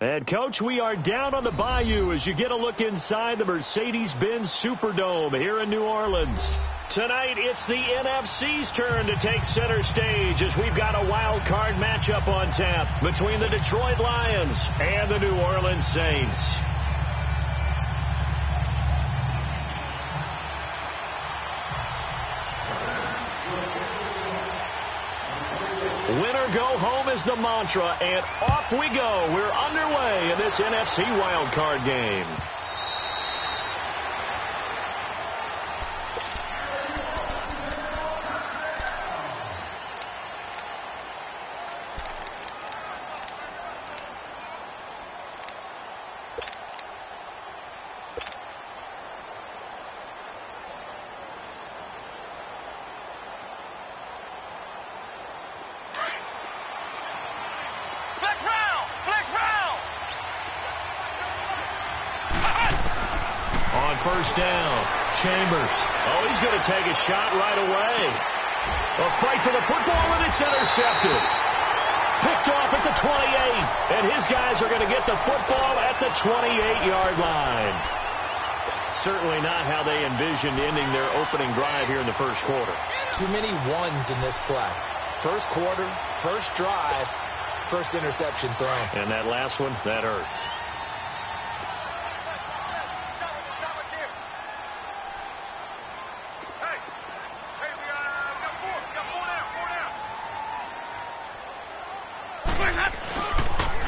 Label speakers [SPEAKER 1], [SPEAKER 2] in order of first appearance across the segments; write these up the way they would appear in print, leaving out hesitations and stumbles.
[SPEAKER 1] And, Coach, we are down on the Bayou as you get a look inside the Mercedes-Benz Superdome here in New Orleans. Tonight, it's the NFC's turn to take center stage as we've got a wild card matchup on tap between the Detroit Lions and the New Orleans Saints. Winner go home is the mantra, and off we go. We're underway in this NFC wildcard game. First down. Chambers. Oh, he's going to take a shot right away. A fight for the football, and it's intercepted. Picked off at the 28. And his guys are going to get the football at the 28-yard line. Certainly not how they envisioned ending their opening drive here in the first quarter.
[SPEAKER 2] Too many ones in this play. First quarter, first drive, first interception thrown.
[SPEAKER 1] And that last one, that hurts.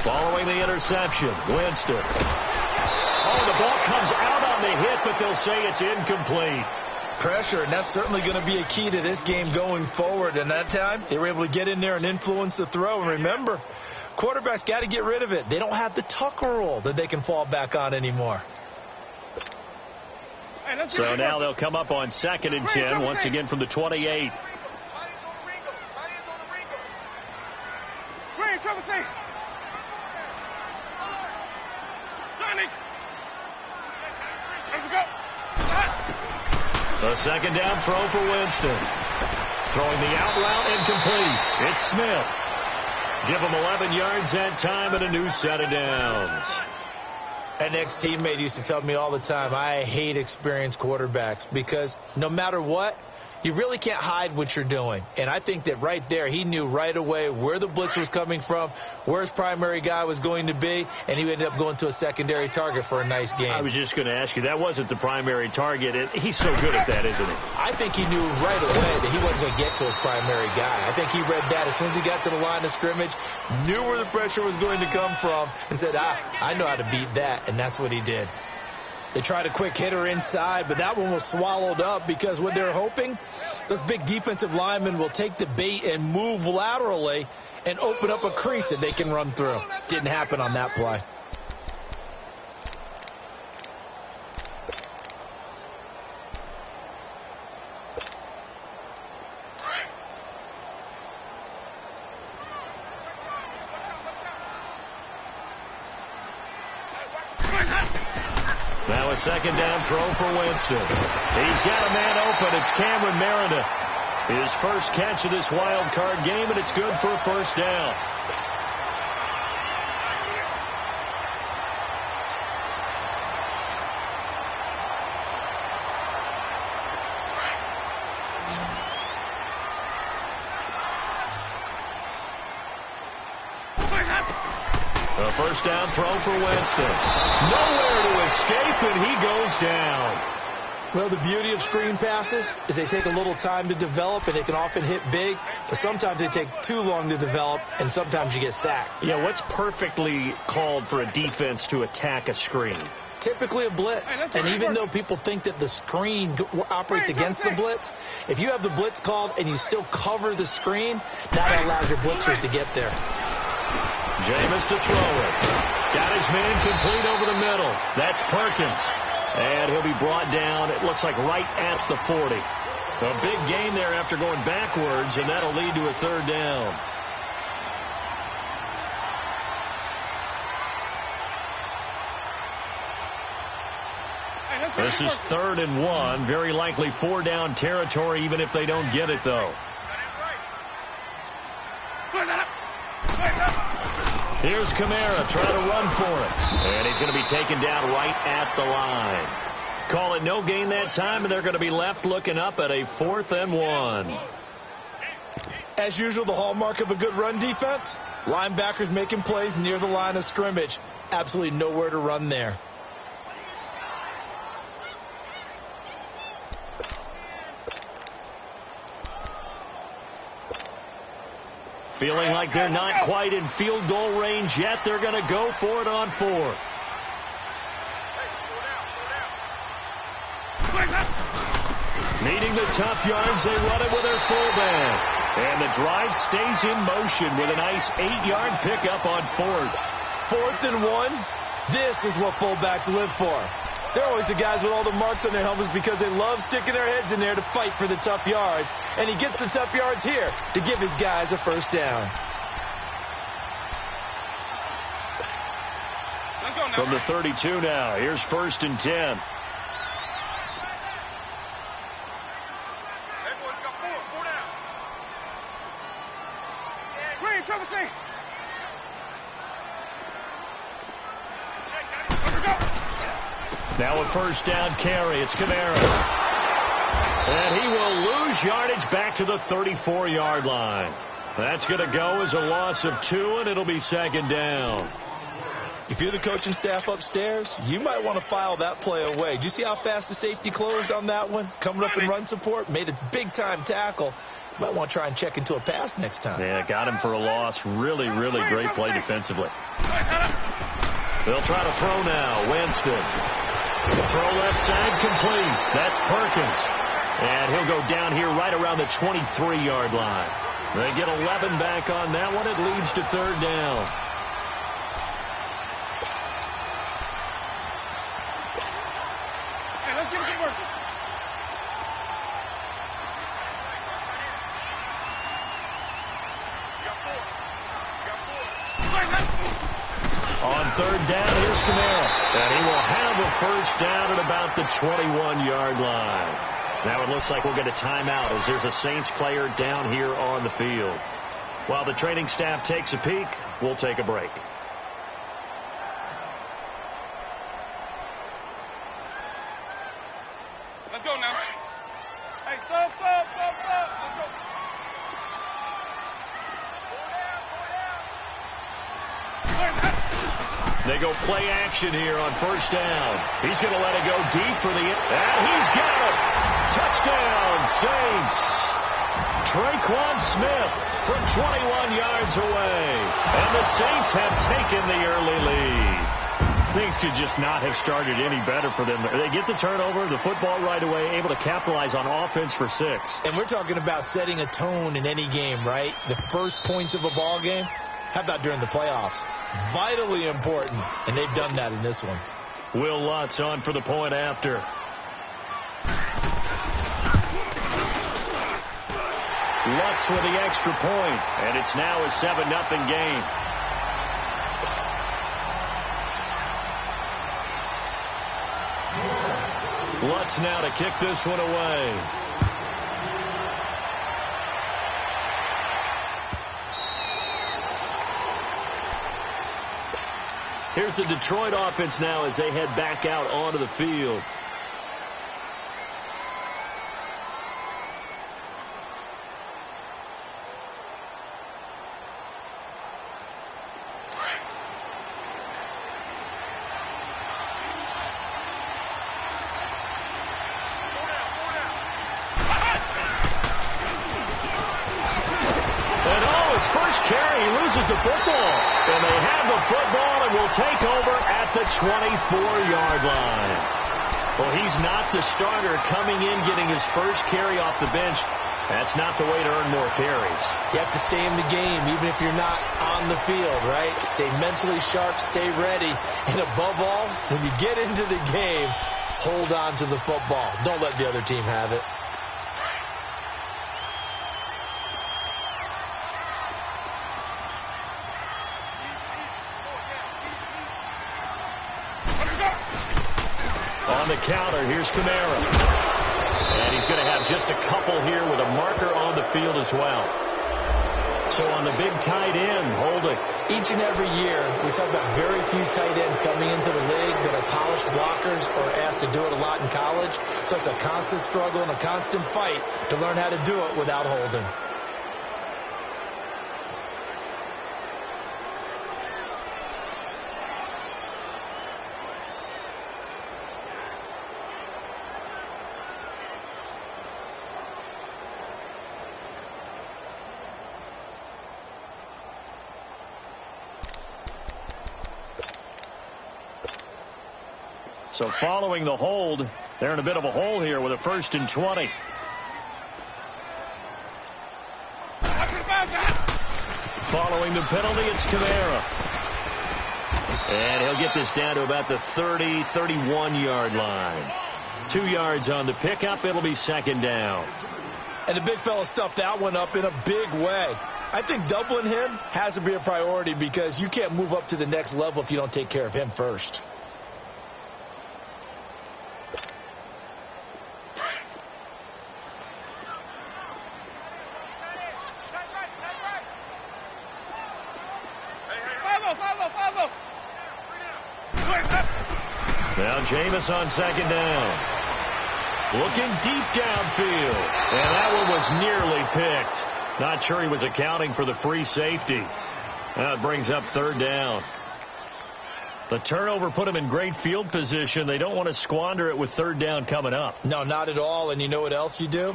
[SPEAKER 1] Following the interception, Winston. Oh, the ball comes out on the hit, but they'll say it's incomplete.
[SPEAKER 2] Pressure, and that's certainly going to be a key to this game going forward. And that time, they were able to get in there and influence the throw. And remember, quarterbacks got to get rid of it. They don't have the Tucker rule that they can fall back on anymore.
[SPEAKER 1] So now they'll come up on 2nd and 10, once again from the 28. The second down throw for Winston. Throwing the out route incomplete. It's Smith. Give him 11 yards that time and a new set of downs.
[SPEAKER 2] An ex-teammate used to tell me all the time, I hate experienced quarterbacks because no matter what, you really can't hide what you're doing. And I think that right there, he knew right away where the blitz was coming from, where his primary guy was going to be, and he ended up going to a secondary target for a nice game.
[SPEAKER 1] I was just going to ask you, that wasn't the primary target. He's so good at that, isn't he?
[SPEAKER 2] I think he knew right away that he wasn't going to get to his primary guy. I think he read that as soon as he got to the line of scrimmage, knew where the pressure was going to come from, and said, I know how to beat that, and that's what he did. They tried a quick hitter inside, but that one was swallowed up because what they're hoping, those big defensive linemen will take the bait and move laterally and open up a crease that they can run through. Didn't happen on that play.
[SPEAKER 1] Now a second down throw for Winston. He's got a man open. It's Cameron Meredith. His first catch of this wild card game, and it's good for a first down. A first down throw for Winston. Nowhere to escape, and he goes down.
[SPEAKER 2] Well, the beauty of screen passes is they take a little time to develop, and they can often hit big, but sometimes they take too long to develop, and sometimes you get sacked.
[SPEAKER 1] Yeah, what's perfectly called for a defense to attack a screen?
[SPEAKER 2] Typically a blitz, and even though people think that the screen operates against the blitz, if you have the blitz called and you still cover the screen, that allows your blitzers to get there.
[SPEAKER 1] Jameis to throw it. Got his man complete over the middle. That's Perkins. And he'll be brought down, it looks like right at the 40. A big gain there after going backwards, and that'll lead to a third down. This is 3rd and 1. Very likely 4-down territory, even if they don't get it, though. Here's Kamara trying to run for it. And he's going to be taken down right at the line. Call it no gain that time, and they're going to be left looking up at a 4th and 1.
[SPEAKER 2] As usual, the hallmark of a good run defense, linebackers making plays near the line of scrimmage. Absolutely nowhere to run there.
[SPEAKER 1] Feeling like they're not quite in field goal range yet. They're going to go for it on 4th. Needing the tough yards, they run it with their fullback. And the drive stays in motion with a nice 8-yard pickup on 4th.
[SPEAKER 2] 4th and 1. This is what fullbacks live for. They're always the guys with all the marks on their helmets because they love sticking their heads in there to fight for the tough yards. And he gets the tough yards here to give his guys a first down.
[SPEAKER 1] From the 32 now, here's 1st and 10. Now a first down carry. It's Kamara. And he will lose yardage back to the 34-yard line. That's going to go as a loss of 2, and it'll be 2nd down.
[SPEAKER 2] If you're the coaching staff upstairs, you might want to file that play away. Do you see how fast the safety closed on that one? Coming up in run support, made a big-time tackle. You might want to try and check into a pass next time.
[SPEAKER 1] Yeah, got him for a loss. Really, really great play defensively. They'll try to throw now. Winston. Throw left side complete. That's Perkins. And he'll go down here right around the 23-yard line. They get 11 back on that one. It leads to 3rd down.
[SPEAKER 3] Hey, let's give it some work.
[SPEAKER 1] On 3rd down, here's Kamara. And he will have a first down at about the 21-yard line. Now it looks like we'll get a timeout as there's a Saints player down here on the field. While the training staff takes a peek, we'll take a break.
[SPEAKER 3] Let's go now. Hey, stop. Let's go.
[SPEAKER 1] They go play action here on 1st down. He's going to let it go deep for the... And he's got it! Touchdown, Saints! Traquan Smith from 21 yards away. And the Saints have taken the early lead. Things could just not have started any better for them. They get the turnover, the football right away, able to capitalize on offense for 6.
[SPEAKER 2] And we're talking about setting a tone in any game, right? The first points of a ball game. How about during the playoffs? Vitally important, and they've done that in this one.
[SPEAKER 1] Will Lutz on for the point after. Lutz with the extra point, and it's now a 7-0 game. Lutz now to kick this one away. Here's the Detroit offense now as they head back out onto the field. Take over at the 24-yard line. Well, he's not the starter coming in, getting his first carry off the bench. That's not the way to earn more carries.
[SPEAKER 2] You have to stay in the game, even if you're not on the field, right? Stay mentally sharp, stay ready. And above all, when you get into the game, hold on to the football. Don't let the other team have it.
[SPEAKER 1] On the counter, here's Kamara. And he's going to have just a couple here with a marker on the field as well. So on the big tight end, holding.
[SPEAKER 2] Each and every year, we talk about very few tight ends coming into the league that are polished blockers or asked to do it a lot in college. So it's a constant struggle and a constant fight to learn how to do it without holding.
[SPEAKER 1] So following the hold, they're in a bit of a hole here with a 1st and 20. Following the penalty, it's Kamara. And he'll get this down to about the 30, 31-yard line. 2 yards on the pickup. It'll be 2nd down.
[SPEAKER 2] And the big fella stuffed that one up in a big way. I think doubling him has to be a priority because you can't move up to the next level if you don't take care of him first.
[SPEAKER 1] Now Jameis on 2nd down. Looking deep downfield. And that one was nearly picked. Not sure he was accounting for the free safety. That brings up 3rd down. The turnover put him in great field position. They don't want to squander it with 3rd down coming up.
[SPEAKER 2] No, not at all. And you know what else you do?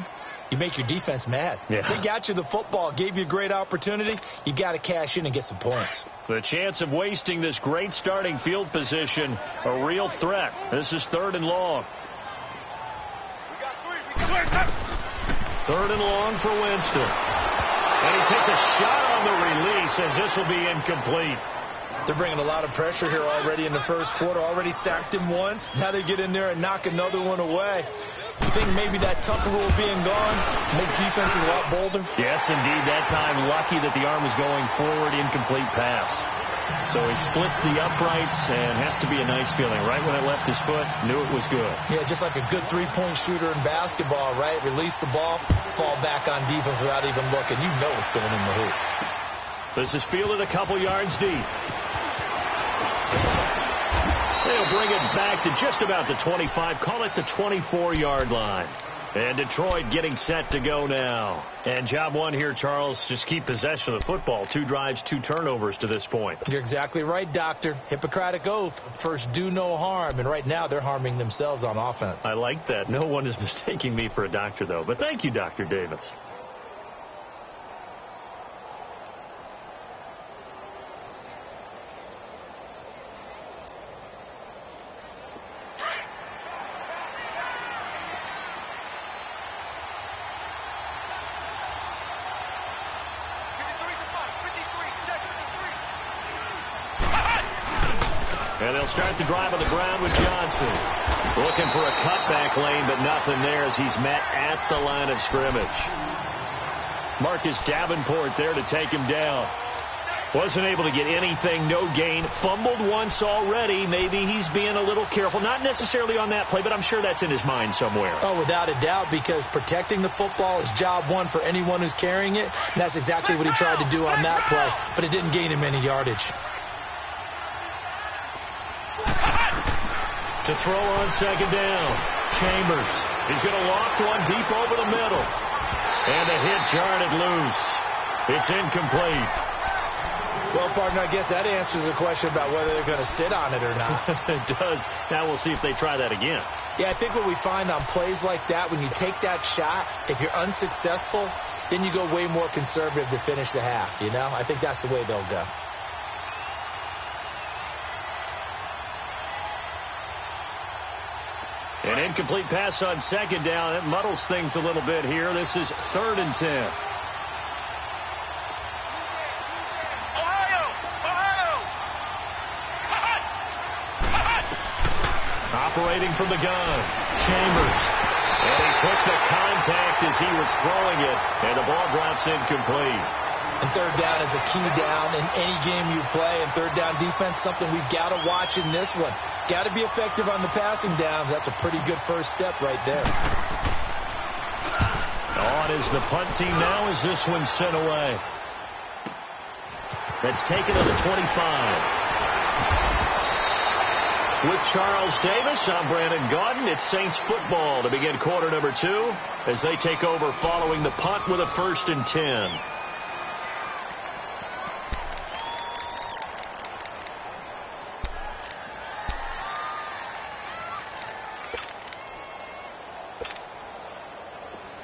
[SPEAKER 2] You make your defense mad.
[SPEAKER 1] Yeah.
[SPEAKER 2] They got you the football, gave you a great opportunity. You got to cash in and get some points.
[SPEAKER 1] The chance of wasting this great starting field position, a real threat. This is 3rd and long. 3rd and long for Winston. And he takes a shot on the release as this will be incomplete.
[SPEAKER 2] They're bringing a lot of pressure here already in the first quarter. Already sacked him once. Now they get in there and knock another one away. You think maybe that Tucker rule being gone makes defenses a lot bolder?
[SPEAKER 1] Yes, indeed. That time, lucky that the arm was going forward, incomplete pass. So he splits the uprights and has to be a nice feeling. Right when it left his foot, knew it was good.
[SPEAKER 2] Yeah, just like a good three-point shooter in basketball, right? Release the ball, fall back on defense without even looking. You know it's going in the hoop.
[SPEAKER 1] This is fielded a couple yards deep. They'll bring it back to just about the 25. Call it the 24-yard line. And Detroit getting set to go now. And job one here, Charles, just keep possession of the football. 2 drives, 2 turnovers to this point.
[SPEAKER 2] You're exactly right, Doctor. Hippocratic oath. First, do no harm. And right now, they're harming themselves on offense.
[SPEAKER 1] I like that. No one is mistaking me for a doctor, though. But thank you, Dr. Davis. And they'll start the drive on the ground with Johnson. Looking for a cutback lane, but nothing there as he's met at the line of scrimmage. Marcus Davenport there to take him down. Wasn't able to get anything, no gain. Fumbled once already. Maybe he's being a little careful. Not necessarily on that play, but I'm sure that's in his mind somewhere.
[SPEAKER 2] Oh, without a doubt, because protecting the football is job one for anyone who's carrying it. And that's exactly what he tried to do on that play, but it didn't gain him any yardage.
[SPEAKER 1] To throw on 2nd down. Chambers. He's going to loft one deep over the middle. And a hit jarred it loose. It's incomplete.
[SPEAKER 2] Well, partner, I guess that answers the question about whether they're going to sit on it or not.
[SPEAKER 1] It does. Now we'll see if they try that again.
[SPEAKER 2] Yeah, I think what we find on plays like that, when you take that shot, if you're unsuccessful, then you go way more conservative to finish the half, you know? I think that's the way they'll go.
[SPEAKER 1] An incomplete pass on 2nd down. That muddles things a little bit here. This is 3rd and 10. Operating from the gun, Chambers. And he took the contact as he was throwing it, and the ball drops incomplete.
[SPEAKER 2] And 3rd down is a key down in any game you play. And 3rd down defense, something we've got to watch in this one. Got to be effective on the passing downs. That's a pretty good first step right there.
[SPEAKER 1] On is the punt team now as this one's sent away. That's taken to the 25. With Charles Davis, I'm Brandon Gaudin. It's Saints football to begin quarter number 2 as they take over following the punt with a 1st and 10.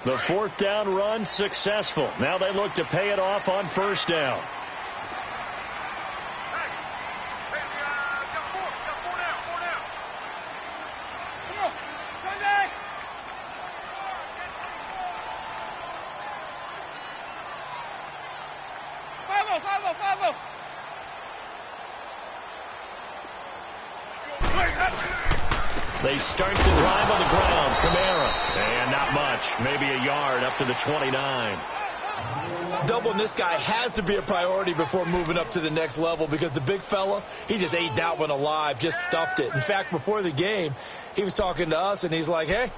[SPEAKER 1] The 4th down run successful. Now they look to pay it off on 1st down. They start the drive on the ground. Kamara. And not much. Maybe a yard up to the 29.
[SPEAKER 2] Doubling this guy has to be a priority before moving up to the next level because the big fella, he just ate that one alive, just stuffed it. In fact, before the game, he was talking to us, and he's like, hey,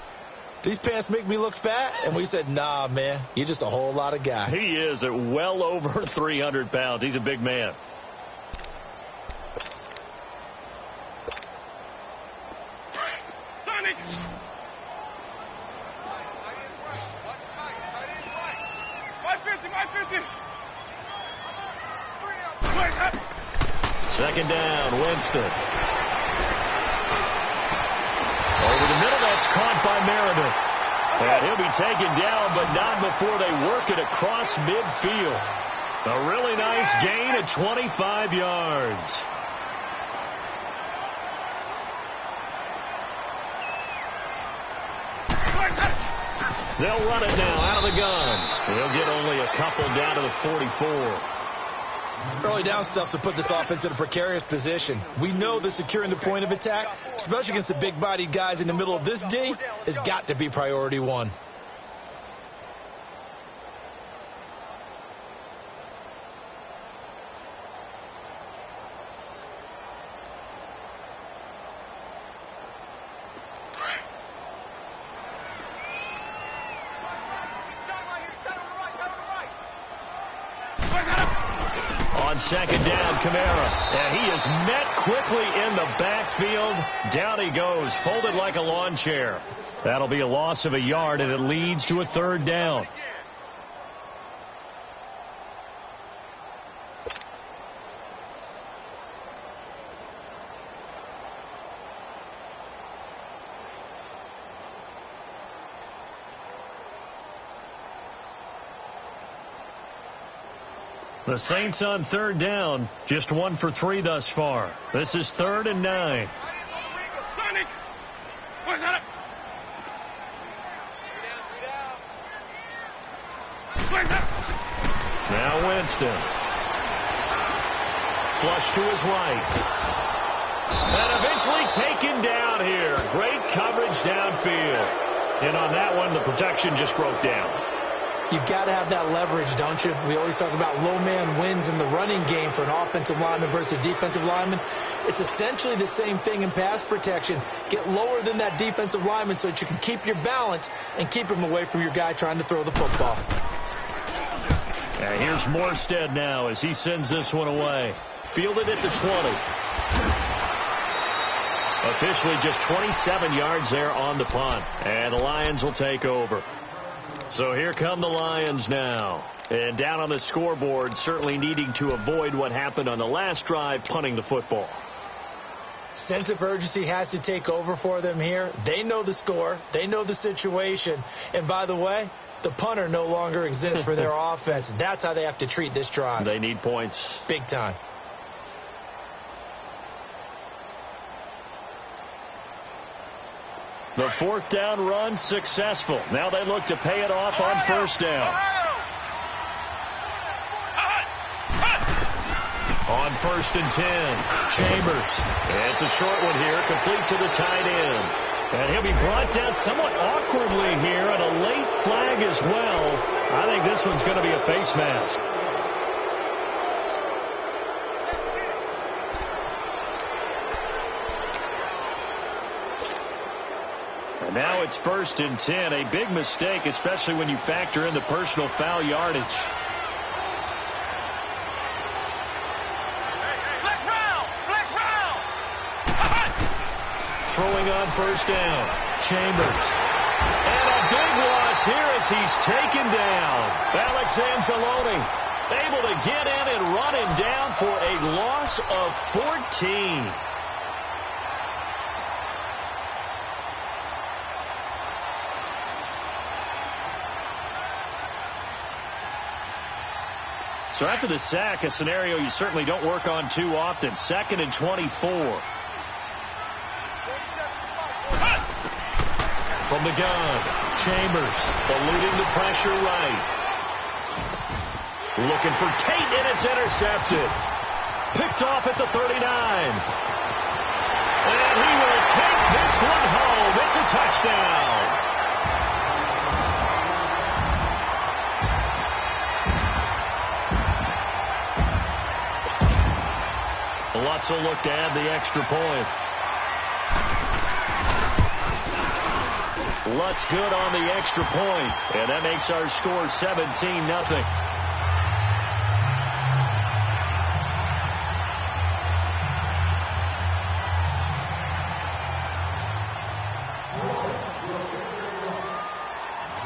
[SPEAKER 2] these pants make me look fat? And we said, nah, man, you're just a whole lot of guy.
[SPEAKER 1] He is at well over 300 pounds. He's a big man. Second down, Winston. Over the middle, that's caught by Meredith. And he'll be taken down, but not before they work it across midfield. A really nice gain at 25 yards. They'll run it now out of the gun. They'll get only a couple down to the 44.
[SPEAKER 2] Early down stuff to put this offense in a precarious position. We know that securing the point of attack, especially against the big-bodied guys in the middle of this D, has got to be priority one.
[SPEAKER 1] On second down, Kamara. And he is met quickly in the backfield. Down he goes, folded like a lawn chair. That'll be a loss of a yard, and it leads to a 3rd down. The Saints on 3rd down, just 1 for 3 thus far. This is 3rd and 9. Now Winston. Flush to his right. And eventually taken down here. Great coverage downfield. And on that one, the protection just broke down.
[SPEAKER 2] You've got to have that leverage, don't you? We always talk about low man wins in the running game for an offensive lineman versus a defensive lineman. It's essentially the same thing in pass protection. Get lower than that defensive lineman so that you can keep your balance and keep him away from your guy trying to throw the football.
[SPEAKER 1] And here's Morstead now as he sends this one away. Fielded at the 20. Officially just 27 yards there on the punt. And the Lions will take over. So here come the Lions now. And down on the scoreboard, certainly needing to avoid what happened on the last drive, punting the football.
[SPEAKER 2] Sense of urgency has to take over for them here. They know the score. They know the situation. And by the way, the punter no longer exists for their offense. That's how they have to treat this drive.
[SPEAKER 1] They need points.
[SPEAKER 2] Big time.
[SPEAKER 1] The 4th down run successful. Now they look to pay it off on 1st down. On 1st and 10, Chambers. It's a short one here, complete to the tight end. And he'll be brought down somewhat awkwardly here, and a late flag as well. I think this one's going to be a face mask. And now it's 1st and 10. A big mistake, especially when you factor in the personal foul yardage. throwing on first down. Chambers. And a big loss here as he's taken down. Alex Anzalone able to get in and run him down for a loss of 14. So after the sack, a scenario you certainly don't work on too often. 2nd and 24. From the gun, Chambers eluding the pressure right. Looking for Tate, and it's intercepted. Picked off at the 39. And he will take this one home. It's a touchdown. Lutz will look to add the extra point. Lutz good on the extra point, and that makes our score 17-0.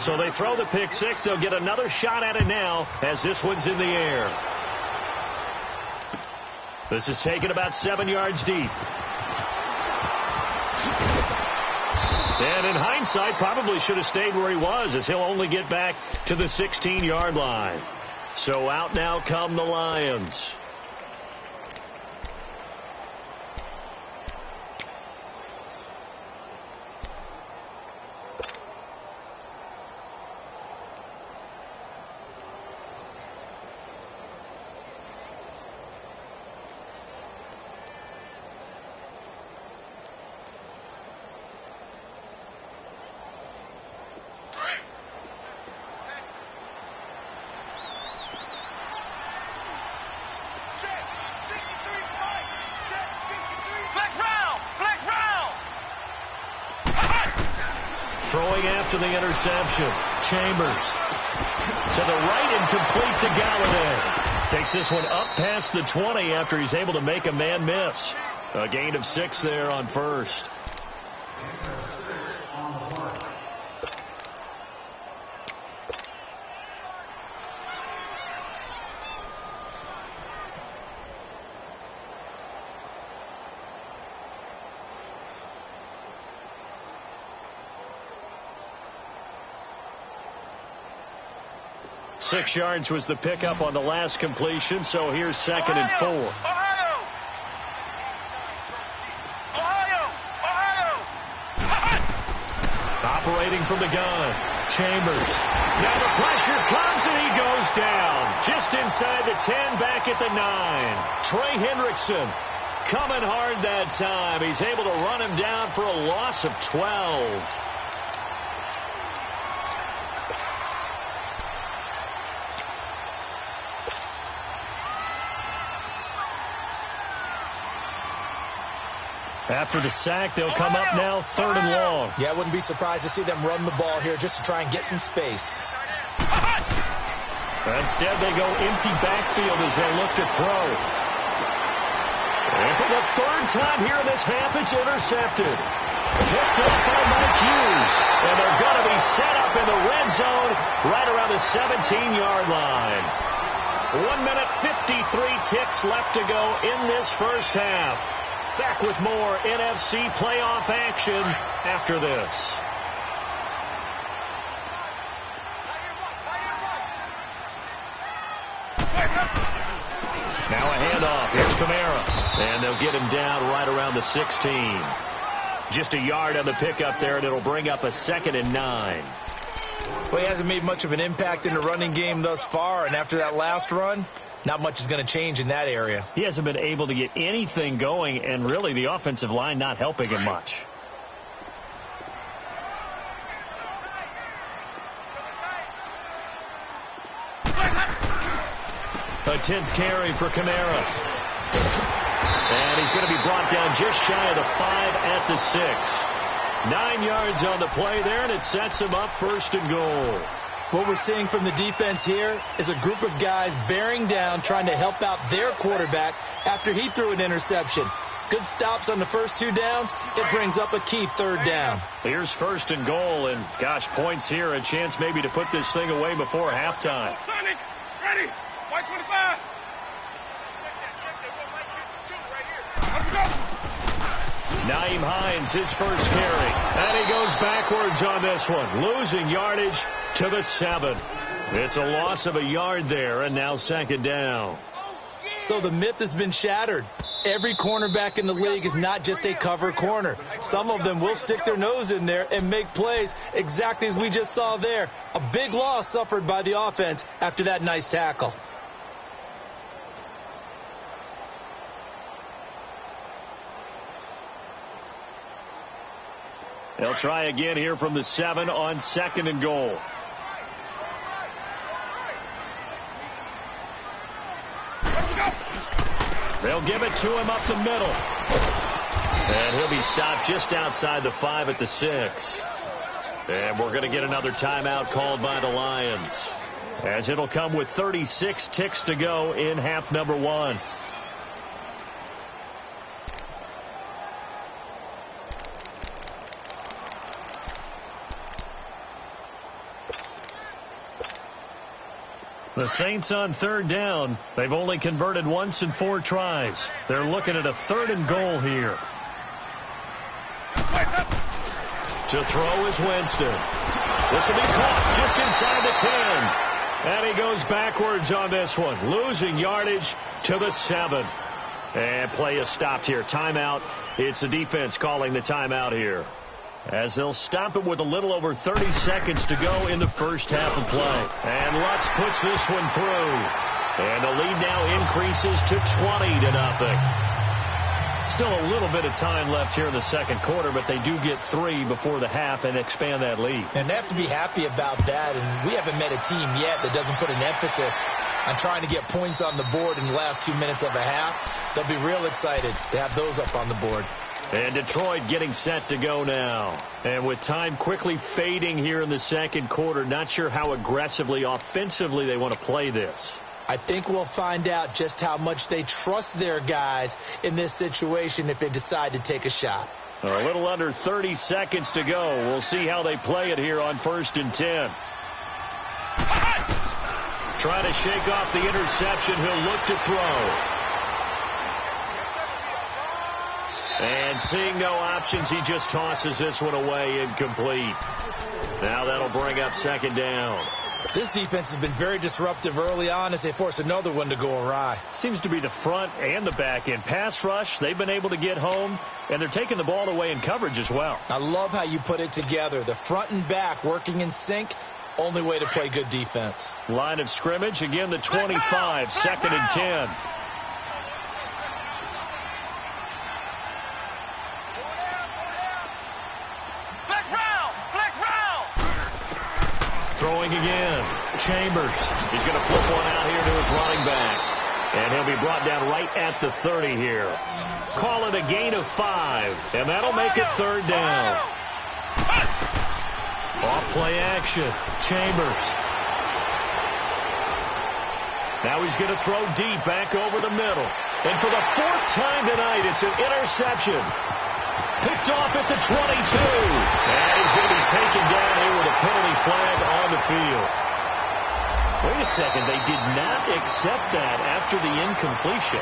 [SPEAKER 1] So they throw the pick six. They'll get another shot at it now as this one's in the air. This is taken about 7 yards deep. And in hindsight, probably should have stayed where he was, as he'll only get back to the 16-yard line. So out now come the Lions. Throwing after the interception. Chambers to the right and complete to Galladay. Takes this one up past the 20 after he's able to make a man miss. A gain of 6 there on first. Six yards was the pickup on the last completion, so here's 2nd and 4. Operating from the gun, Chambers. Now the pressure comes and he goes down. Just inside the 10, back at the 9. Trey Hendrickson coming hard that time. He's able to run him down for a loss of 12. After the sack, they'll come up now 3rd and long.
[SPEAKER 2] Yeah, I wouldn't be surprised to see them run the ball here just to try and get some space.
[SPEAKER 1] Instead, they go empty backfield as they look to throw. And for the 3rd time here in this half, it's intercepted. Picked up by Mike Hughes. And they're going to be set up in the red zone right around the 17-yard line. 1 minute, 53 ticks left to go in this first half. Back with more NFC playoff action after this. Now a handoff. Here's Kamara. And they'll get him down right around the 16. Just a yard on the pickup there, and it'll bring up a 2nd and 9.
[SPEAKER 2] Well, he hasn't made much of an impact in the running game thus far, and after that last run, not much is going to change in that area.
[SPEAKER 1] He hasn't been able to get anything going, and really the offensive line not helping him much. A 10th carry for Kamara. And he's going to be brought down just shy of the 5 at the 6. 9 yards on the play there, and it sets him up 1st and goal.
[SPEAKER 2] What we're seeing from the defense here is a group of guys bearing down, trying to help out their quarterback after he threw an interception. Good stops on the first 2 downs. It brings up a key 3rd down.
[SPEAKER 1] Here's 1st and goal, and gosh, points here. A chance maybe to put this thing away before halftime.
[SPEAKER 3] Sonic, ready. White 25.
[SPEAKER 1] Nyheim Hines, his first carry. And he goes backwards on this one, losing yardage to the 7. It's a loss of a yard there, and now 2nd down.
[SPEAKER 2] So the myth has been shattered. Every cornerback in the league is not just a cover corner. Some of them will stick their nose in there and make plays exactly as we just saw there. A big loss suffered by the offense after that nice tackle.
[SPEAKER 1] They'll try again here from the 7 on 2nd and goal. They'll give it to him up the middle. And he'll be stopped just outside the 5 at the 6. And we're going to get another timeout called by the Lions, as it'll come with 36 ticks to go in half number 1. The Saints on 3rd down. They've only converted once in 4 tries. They're looking at a 3rd and goal here. To throw is Winston. This will be caught just inside the 10. And he goes backwards on this one, losing yardage to the 7. And play is stopped here. Timeout. It's the defense calling the timeout here, as they'll stop it with a little over 30 seconds to go in the first half of play. And Lutz puts this one through. And the lead now increases to 20-0. Still a little bit of time left here in the 2nd quarter, but they do get 3 before the half and expand that lead.
[SPEAKER 2] And they have to be happy about that. And we haven't met a team yet that doesn't put an emphasis on trying to get points on the board in the last 2 minutes of a half. They'll be real excited to have those up on the board.
[SPEAKER 1] And Detroit getting set to go now. And with time quickly fading here in the 2nd quarter, not sure how aggressively, offensively they want to play this.
[SPEAKER 2] I think we'll find out just how much they trust their guys in this situation if they decide to take a shot.
[SPEAKER 1] A little under 30 seconds to go. We'll see how they play it here on 1st and 10. Trying to shake off the interception. He'll look to throw. And seeing no options, he just tosses this one away, incomplete. Now that'll bring up 2nd down.
[SPEAKER 2] This defense has been very disruptive early on as they force another one to go awry.
[SPEAKER 1] Seems to be the front and the back end. Pass rush, they've been able to get home, and they're taking the ball away in coverage as well.
[SPEAKER 2] I love how you put it together. The front and back working in sync, only way to play good defense.
[SPEAKER 1] Line of scrimmage, again the 25, 2nd and 10. Throwing again. Chambers. He's going to flip one out here to his running back. And he'll be brought down right at the 30 here. Call it a gain of 5. And that'll make it 3rd down. Off play action. Chambers. Now he's going to throw deep back over the middle. And for the 4th time tonight, it's an interception. Picked off at the 22. And he's going to be taken down here with a penalty flag on the field. Wait a second. They did not accept that after the incompletion.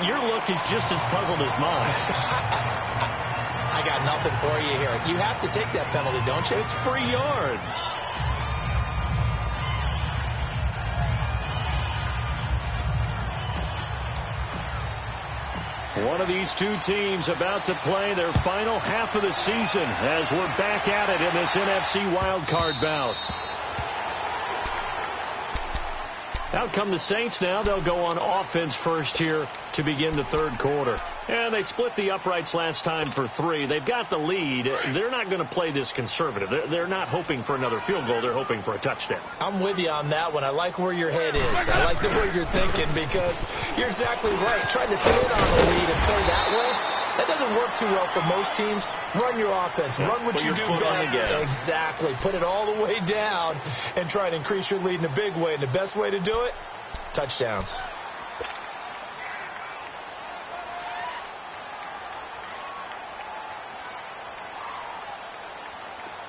[SPEAKER 1] Your look is just as puzzled as mine.
[SPEAKER 2] I got nothing for you here. You have to take that penalty, don't you?
[SPEAKER 1] It's free yards. One of these two teams about to play their final half of the season as we're back at it in this NFC wildcard bout. Out come the Saints now. They'll go on offense first here to begin the 3rd quarter. And they split the uprights last time for 3. They've got the lead. They're not going to play this conservative. They're not hoping for another field goal. They're hoping for a touchdown.
[SPEAKER 2] I'm with you on that one. I like where your head is. I like the way you're thinking because you're exactly right. Trying to sit on the lead and play that way, that doesn't work too well for most teams. Run your offense. Run what you do best. Exactly. Put it all the way down and try to increase your lead in a big way. And the best way to do it, touchdowns.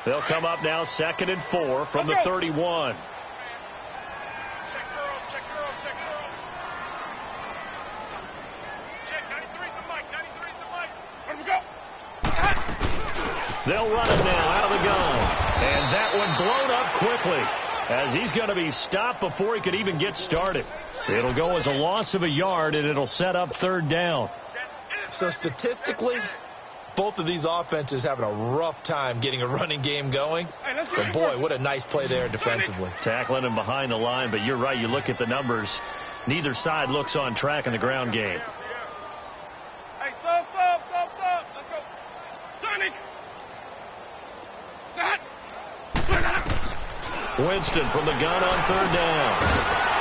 [SPEAKER 1] They'll come up now 2nd and 4 from the 31.
[SPEAKER 3] Check girls, check girls, check girls. Check, 93's the mic, 93's the mic. Let him go.
[SPEAKER 1] They'll run it now out of the gun. And that one blown up quickly as he's going to be stopped before he could even get started. It'll go as a loss of a yard, and it'll set up 3rd down.
[SPEAKER 2] So statistically, both of these offenses having a rough time getting a running game going. But, boy, what a nice play there defensively.
[SPEAKER 1] Tackling him behind the line, but you're right. You look at the numbers. Neither side looks on track in the ground game.
[SPEAKER 3] Hey, stop. Let's go. Sonic. That.
[SPEAKER 1] Winston from the gun on 3rd down.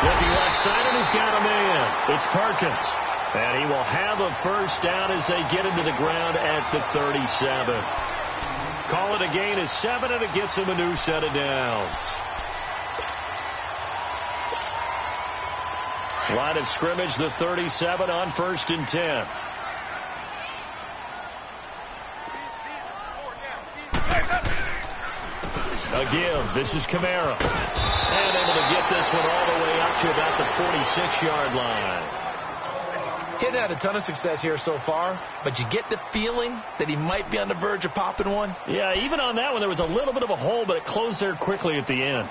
[SPEAKER 1] Looking left side, and he's got a man. It's Perkins. And he will have a 1st down as they get him to the ground at the 37. Call it a gain of 7, and it gets him a new set of downs. Line of scrimmage, the 37 on 1st and 10. A give. This is Kamara. And able to get this one all the way up to about the 46-yard line.
[SPEAKER 2] Hadn't had a ton of success here so far, but you get the feeling that he might be on the verge of popping one.
[SPEAKER 1] Yeah, even on that one, there was a little bit of a hole, but it closed there quickly at the end.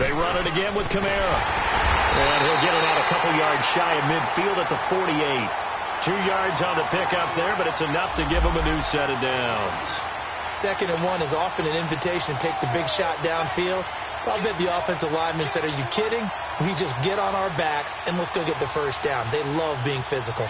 [SPEAKER 1] They run it again with Kamara. And he'll get it out a couple yards shy of midfield at the 48. 2 yards on the pickup there, but it's enough to give him a new set of downs.
[SPEAKER 2] 2nd and 1 is often an invitation to take the big shot downfield. I'll bet the offensive lineman said, are you kidding? We just get on our backs and let's go get the 1st down. They love being physical.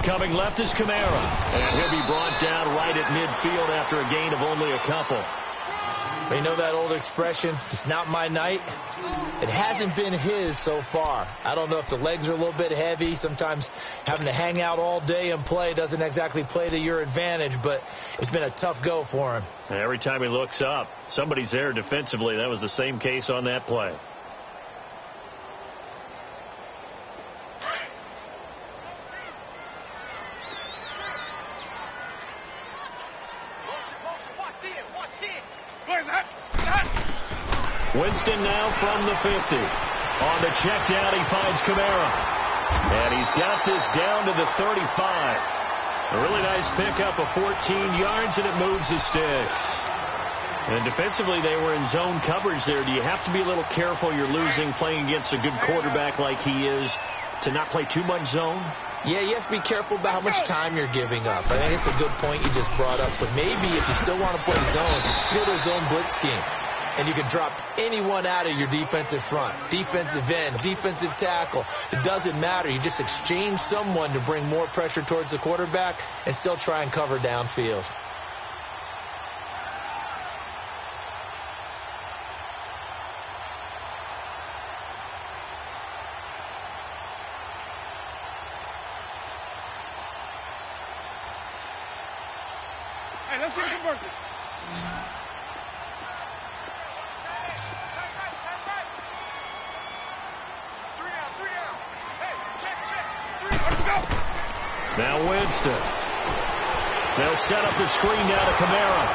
[SPEAKER 1] Coming left is Kamara. And he'll be brought down right at midfield after a gain of only a couple.
[SPEAKER 2] You know that old expression, it's not my night? It hasn't been his so far. I don't know if the legs are a little bit heavy. Sometimes having to hang out all day and play doesn't exactly play to your advantage, but it's been a tough go for him.
[SPEAKER 1] And every time he looks up, somebody's there defensively. That was the same case on that play. Winston now from the 50. On the check down, he finds Kamara. And he's got this down to the 35. A really nice pickup of 14 yards, and it moves the sticks. And defensively, they were in zone coverage there. Do you have to be a little careful? You're losing playing against a good quarterback like he is to not play too much zone?
[SPEAKER 2] Yeah, you have to be careful about how much time you're giving up. I think it's a good point you just brought up. So maybe if you still want to play zone, go to a zone blitz scheme. And you can drop anyone out of your defensive front, defensive end, defensive tackle. It doesn't matter. You just exchange someone to bring more pressure towards the quarterback and still try and cover downfield.
[SPEAKER 3] Hey, let's get it converted.
[SPEAKER 1] Now Winston. They'll set up the screen now to Kamara.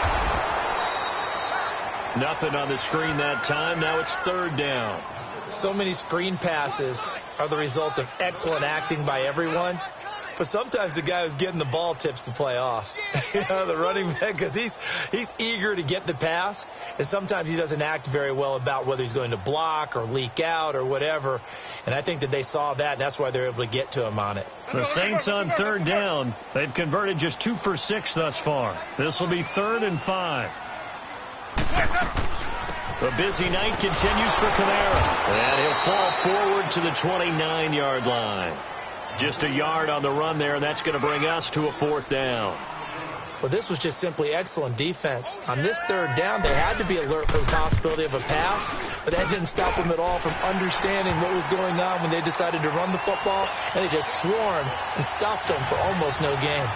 [SPEAKER 1] Nothing on the screen that time. Now it's 3rd down.
[SPEAKER 2] So many screen passes are the result of excellent acting by everyone. But sometimes the guy who's getting the ball tips the play off. The running back, because he's eager to get the pass. And sometimes he doesn't act very well about whether he's going to block or leak out or whatever. And I think that they saw that, and that's why they're able to get to him on it.
[SPEAKER 1] The Saints on 3rd down. They've converted just 2 for 6 thus far. This will be 3rd and 5. The busy night continues for Kamara. And he'll fall forward to the 29-yard line. Just a yard on the run there, and that's going to bring us to a 4th down.
[SPEAKER 2] Well, this was just simply excellent defense. On this third down, they had to be alert for the possibility of a pass, but that didn't stop them at all from understanding what was going on when they decided to run the football, and they just swarmed and stopped them for almost no gain.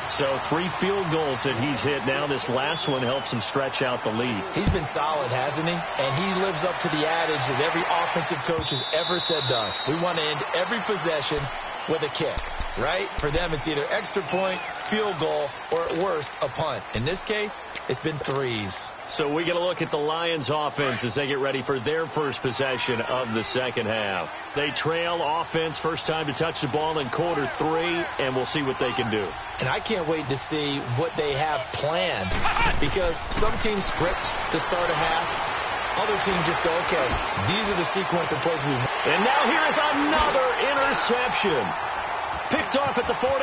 [SPEAKER 1] So 3 field goals that he's hit now. This last one helps him stretch out the lead.
[SPEAKER 2] He's been solid, hasn't he? And he lives up to the adage that every offensive coach has ever said to us. We want to end every possession with a kick, right? For them, it's either extra point, field goal, or at worst, a punt. In this case, it's been 3s.
[SPEAKER 1] So we get a look at the Lions offense as they get ready for their first possession of the second half. They trail offense, first time to touch the ball in quarter 3, and we'll see what they can do.
[SPEAKER 2] And I can't wait to see what they have planned, because some teams script to start a half. Other teams just go, okay, these are the sequence of plays we want.
[SPEAKER 1] And now here is another interception. Picked off at the 48.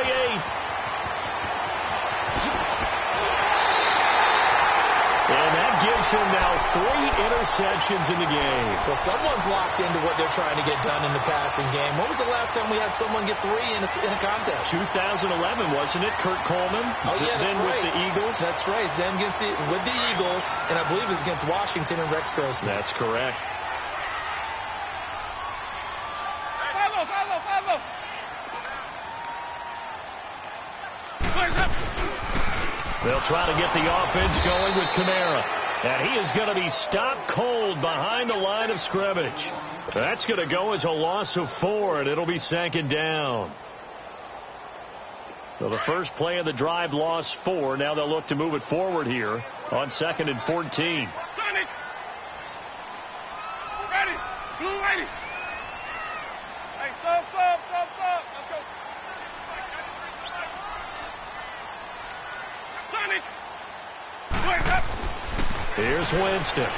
[SPEAKER 1] And that gives him now 3 interceptions in the game.
[SPEAKER 2] Well, someone's locked into what they're trying to get done in the passing game. When was the last time we had someone get 3 in a contest?
[SPEAKER 1] 2011, wasn't it? Kurt Coleman.
[SPEAKER 2] Oh, yeah, that's
[SPEAKER 1] then
[SPEAKER 2] right.
[SPEAKER 1] With the Eagles.
[SPEAKER 2] That's right. Then with the Eagles, and I believe it was against Washington and Rex Grossman.
[SPEAKER 1] That's correct.
[SPEAKER 3] Follow.
[SPEAKER 1] They'll try to get the offense going with Kamara. And he is going to be stopped cold behind the line of scrimmage. That's going to go as a loss of 4, and it'll be 2nd down. So the first play of the drive lost 4. Now they'll look to move it forward here on 2nd and 14.
[SPEAKER 3] Sonic! Ready! Blue ready! Hey, stop! Let's go! Sonic! Wake up!
[SPEAKER 1] Here's Winston.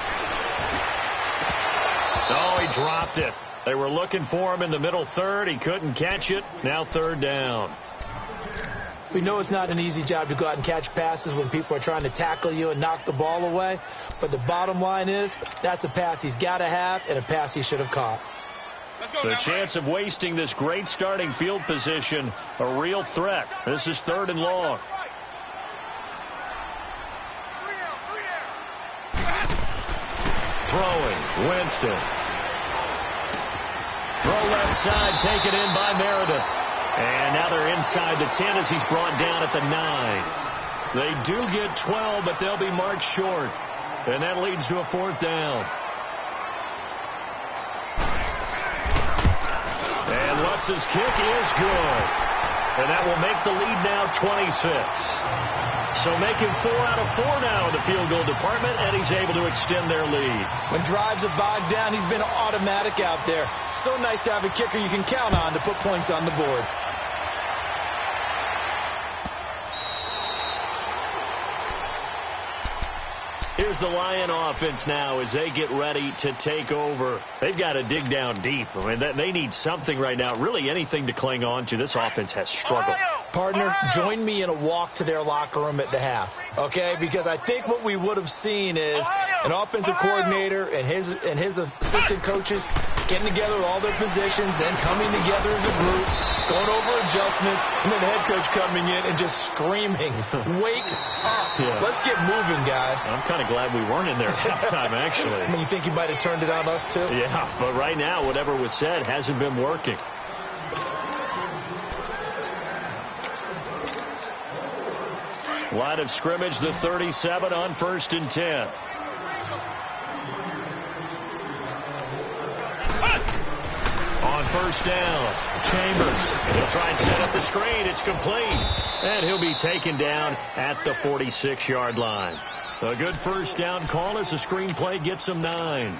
[SPEAKER 1] Oh, he dropped it. They were looking for him in the middle third. He couldn't catch it. Now 3rd down.
[SPEAKER 2] We know it's not an easy job to go out and catch passes when people are trying to tackle you and knock the ball away. But the bottom line is that's a pass he's got to have and a pass he should have caught.
[SPEAKER 1] The chance of wasting this great starting field position, a real threat. This is 3rd and long. Throwing, Winston. Throw left side, taken in by Meredith. And now they're inside the 10 as he's brought down at the 9. They do get 12, but they'll be marked short. And that leads to a 4th down. And Lutz's kick is good. And that will make the lead now 26. So making 4 out of 4 now in the field goal department, and he's able to extend their lead.
[SPEAKER 2] When drives have bogged down, he's been automatic out there. So nice to have a kicker you can count on to put points on the board.
[SPEAKER 1] Here's the Lion offense now as they get ready to take over. They've got to dig down deep. I mean, they need something right now, really anything to cling on to. This offense has struggled.
[SPEAKER 2] Partner, join me in a walk to their locker room at the half, okay? Because I think what we would have seen is an offensive coordinator and his assistant coaches getting together with all their positions, then coming together as a group, going over adjustments, and then the head coach coming in and just screaming, "Wake up!
[SPEAKER 1] Yeah.
[SPEAKER 2] Let's get moving, guys."
[SPEAKER 1] I'm kind of glad we weren't in there at halftime, actually.
[SPEAKER 2] You think he might have turned it on us, too?
[SPEAKER 1] Yeah, but right now, whatever was said hasn't been working. Line of scrimmage, the 37 on 1st and 10. On 1st down, Chambers. He'll try and set up the screen. It's complete. And he'll be taken down at the 46-yard line. A good 1st down call as the screen play gets him 9.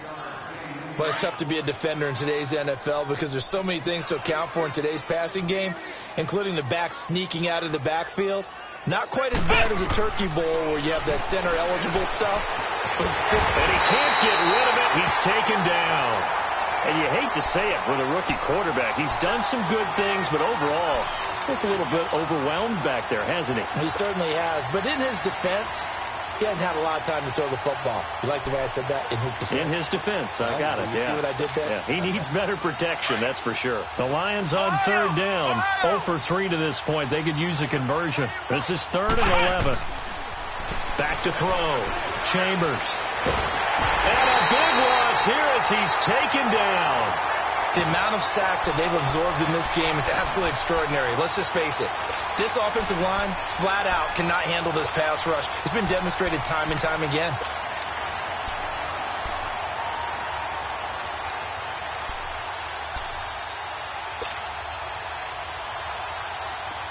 [SPEAKER 2] Well, it's tough to be a defender in today's NFL because there's so many things to account for in today's passing game, including the back sneaking out of the backfield. Not quite as bad as a turkey bowl where you have that center-eligible stuff, but still.
[SPEAKER 1] And he can't get rid of it. He's taken down. And you hate to say it with a rookie quarterback. He's done some good things, but overall, he's a little bit overwhelmed back there, hasn't he?
[SPEAKER 2] He certainly has. But in his defense, He hadn't had a lot of time to throw the football. You like the way I said that? In his defense.
[SPEAKER 1] In his defense. I got it.
[SPEAKER 2] You see what I did there?
[SPEAKER 1] Yeah. He needs better protection, that's for sure. The Lions on third down. 0 for 3 to this point. They could use a conversion. This is 3rd and 11. Back to throw. Chambers. And a big loss here as he's taken down.
[SPEAKER 2] The amount of sacks that they've absorbed in this game is absolutely extraordinary. Let's just face it. This offensive line, flat out, cannot handle this pass rush. It's been demonstrated time and time again.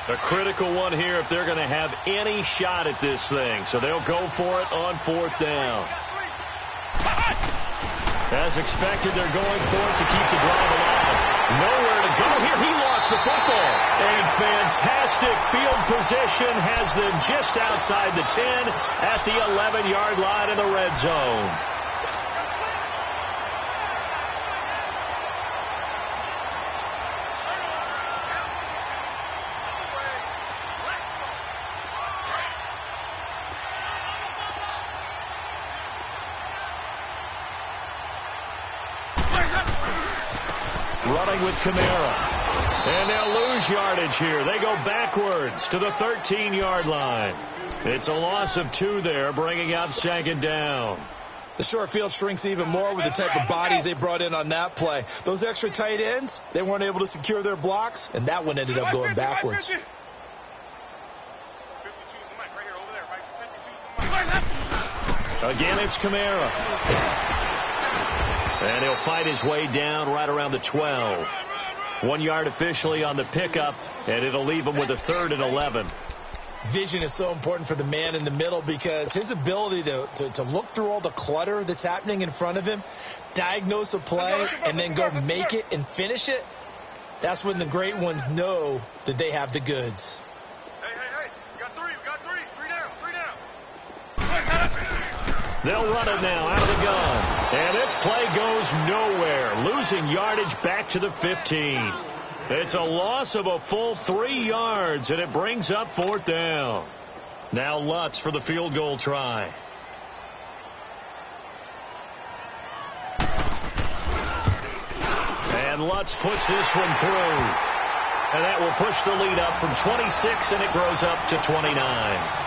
[SPEAKER 1] A critical one here if they're going to have any shot at this thing. So they'll go for it on 4th down. As expected, they're going for it to keep the drive alive. Nowhere to go here. He lost the football. And fantastic field position has them just outside the 10 at the 11-yard line in the red zone. Running with Kamara. And they'll lose yardage here. They go backwards to the 13-yard line. It's a loss of 2 there, bringing up 2nd down.
[SPEAKER 2] The short field shrinks even more with the type of bodies they brought in on that play. Those extra tight ends, they weren't able to secure their blocks, and that one ended up going backwards.
[SPEAKER 1] Again, it's Kamara. And he'll fight his way down right around the 12. 1 yard officially on the pickup, and it'll leave him with a 3rd and 11.
[SPEAKER 2] Vision is so important for the man in the middle because his ability to look through all the clutter that's happening in front of him, diagnose a play, and then go make it and finish it, that's when the great ones know that they have the goods.
[SPEAKER 3] Hey. We got 3. 3 down.
[SPEAKER 1] They'll run it now out of the gun. And this play goes nowhere. Losing yardage back to the 15. It's a loss of a full 3 yards, and it brings up 4th down. Now Lutz for the field goal try. And Lutz puts this one through. And that will push the lead up from 26, and it grows up to 29.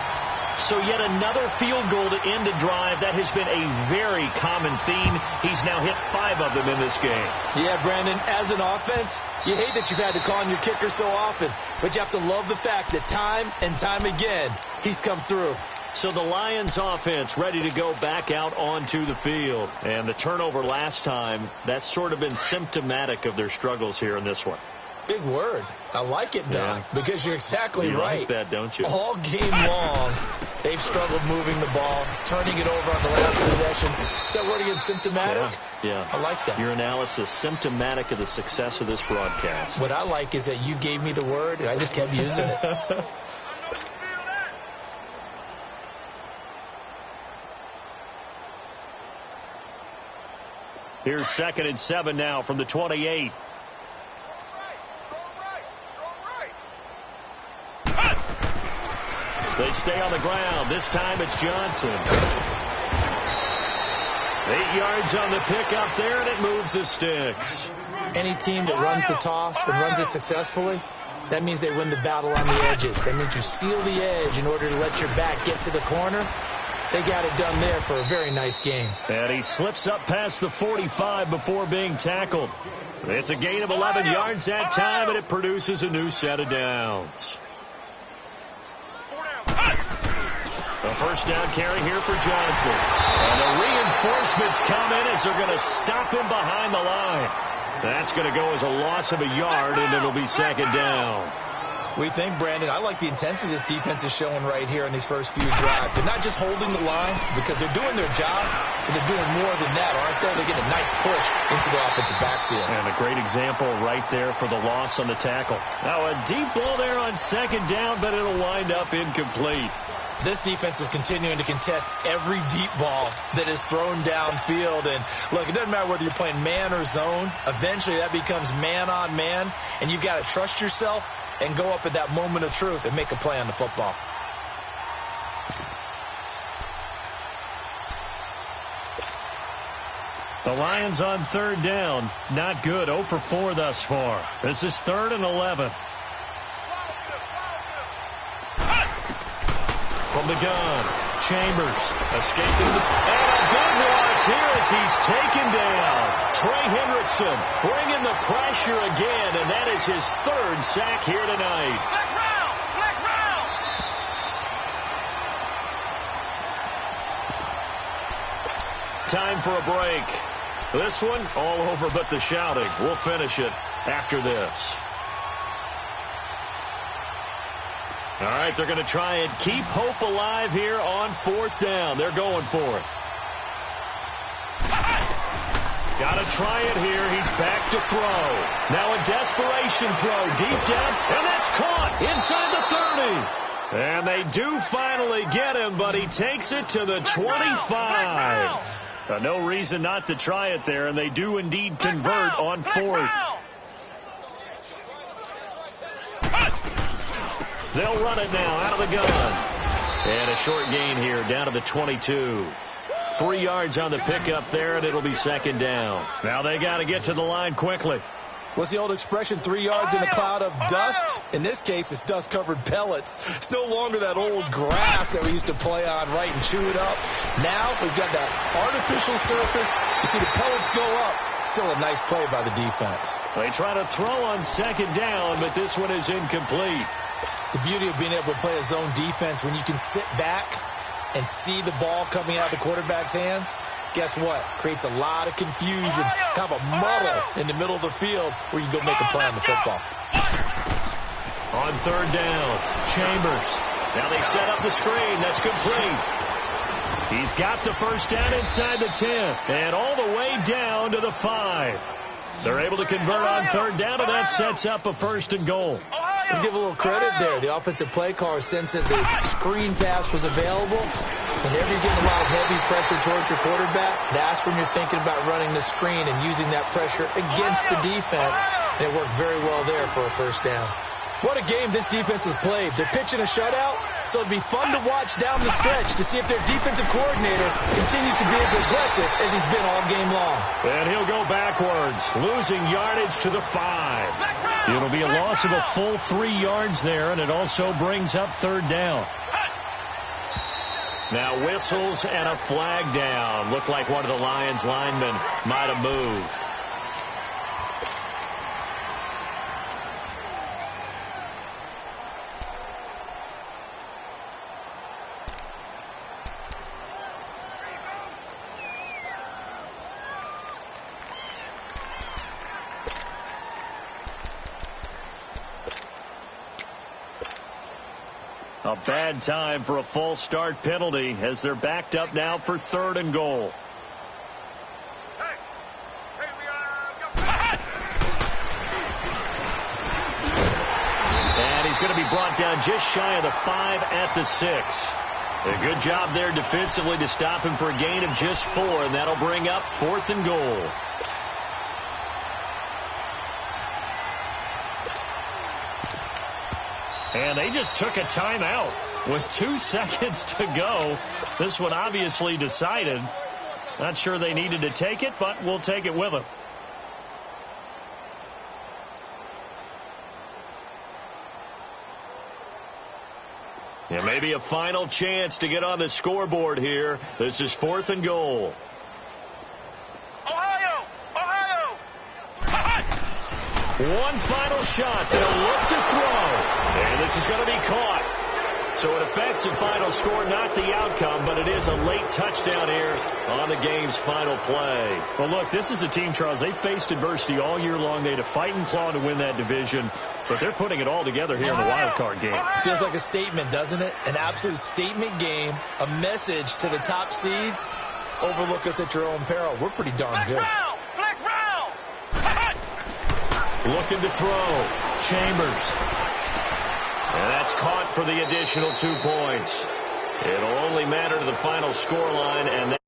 [SPEAKER 1] So yet another field goal to end a drive. That has been a very common theme. He's now hit 5 of them in this game.
[SPEAKER 2] Yeah, Brandon, as an offense, you hate that you've had to call on your kicker so often, but you have to love the fact that time and time again, he's come through.
[SPEAKER 1] So the Lions offense ready to go back out onto the field. And the turnover last time, that's sort of been symptomatic of their struggles here in this one.
[SPEAKER 2] Big word. I like it, Doc, because you're exactly right.
[SPEAKER 1] You like that, don't you?
[SPEAKER 2] All game long, they've struggled moving the ball, turning it over on the last possession. Is that word again, symptomatic?
[SPEAKER 1] Yeah.
[SPEAKER 2] I like that.
[SPEAKER 1] Your analysis, symptomatic of the success of this broadcast.
[SPEAKER 2] What I like is that you gave me the word, and I just kept using it.
[SPEAKER 1] Here's 2nd and 7 now from the 28. They stay on the ground. This time it's Johnson. 8 yards on the pickup there, and it moves the sticks.
[SPEAKER 2] Any team that runs the toss and runs it successfully, that means they win the battle on the edges. That means you seal the edge in order to let your back get to the corner. They got it done there for a very nice game.
[SPEAKER 1] And he slips up past the 45 before being tackled. It's a gain of 11 yards that time, and it produces a new set of downs. A first down carry here for Johnson. And the reinforcements come in as they're going to stop him behind the line. That's going to go as a loss of a yard, and it'll be 2nd down.
[SPEAKER 2] We think, Brandon, I like the intensity this defense is showing right here in these first few drives. They're not just holding the line because they're doing their job, but they're doing more than that, aren't they? They get a nice push into the offensive backfield.
[SPEAKER 1] And a great example right there for the loss on the tackle. Now a deep ball there on 2nd down, but it'll wind up incomplete.
[SPEAKER 2] This defense is continuing to contest every deep ball that is thrown downfield. And, look, it doesn't matter whether you're playing man or zone. Eventually that becomes man on man, and you've got to trust yourself and go up at that moment of truth and make a play on the football.
[SPEAKER 1] The Lions on third down. Not good. 0 for 4 thus far. This is 3rd and 11. From the gun, Chambers escaping and a big loss here as he's taken down. Trey Hendrickson bringing the pressure again, and that is his 3rd sack here tonight.
[SPEAKER 3] Black round.
[SPEAKER 1] Time for a break. This one all over but the shouting. We'll finish it after this. All right, they're going to try and keep hope alive here on 4th down. They're going for it. Got to try it here. He's back to throw. Now a desperation throw deep down, and that's caught inside the 30. And they do finally get him, but he takes it to the 25. No reason not to try it there, and they do indeed convert on 4th. They'll run it now out of the gun. And a short gain here down to the 22. 3 yards on the pickup there, and it'll be 2nd down. Now they got to get to the line quickly.
[SPEAKER 2] What's the old expression, 3 yards in a cloud of dust? In this case, it's dust-covered pellets. It's no longer that old grass that we used to play on, right, and chew it up. Now we've got that artificial surface. You see the pellets go up. Still a nice play by the defense.
[SPEAKER 1] They try to throw on 2nd down, but this one is incomplete.
[SPEAKER 2] The beauty of being able to play a zone defense when you can sit back and see the ball coming out of the quarterback's hands, guess what? Creates a lot of confusion, kind of a muddle in the middle of the field where you go make a play on the football.
[SPEAKER 1] On 3rd down, Chambers. Now they set up the screen. That's complete. He's got the 1st down inside the 10 and all the way down to the 5. They're able to convert on 3rd down, and that sets up a 1st and goal.
[SPEAKER 2] Let's give a little credit there. The offensive play caller sensed that the screen pass was available. Whenever you're getting a lot of heavy pressure towards your quarterback, that's when you're thinking about running the screen and using that pressure against the defense. And it worked very well there for a 1st down. What a game this defense has played. They're pitching a shutout, so it'll be fun to watch down the stretch to see if their defensive coordinator continues to be as aggressive as he's been all game long.
[SPEAKER 1] And he'll go backwards, losing yardage to the 5. It'll be a loss of a full 3 yards there, and it also brings up 3rd down. Now whistles and a flag down. Looked like one of the Lions linemen might have moved. A bad time for a false start penalty as they're backed up now for 3rd and goal. And he's going to be brought down just shy of the 5 at the 6. A good job there defensively to stop him for a gain of just 4, and that'll bring up 4th and goal. And they just took a timeout with 2 seconds to go. This one obviously decided. Not sure they needed to take it, but we'll take it with them. And maybe a final chance to get on the scoreboard here. This is 4th and goal. One final shot. They'll look to throw. And this is going to be caught. So it affects the final score, not the outcome, but it is a late touchdown here on the game's final play. Well, look, this is a team, Charles. They faced adversity all year long. They had to fight and claw to win that division, but they're putting it all together here in the wild card game.
[SPEAKER 2] Feels like a statement, doesn't it? An absolute statement game, a message to the top seeds. Overlook us at your own peril. We're pretty darn good.
[SPEAKER 1] Looking to throw. Chambers. And that's caught for the additional 2 points. It'll only matter to the final scoreline, and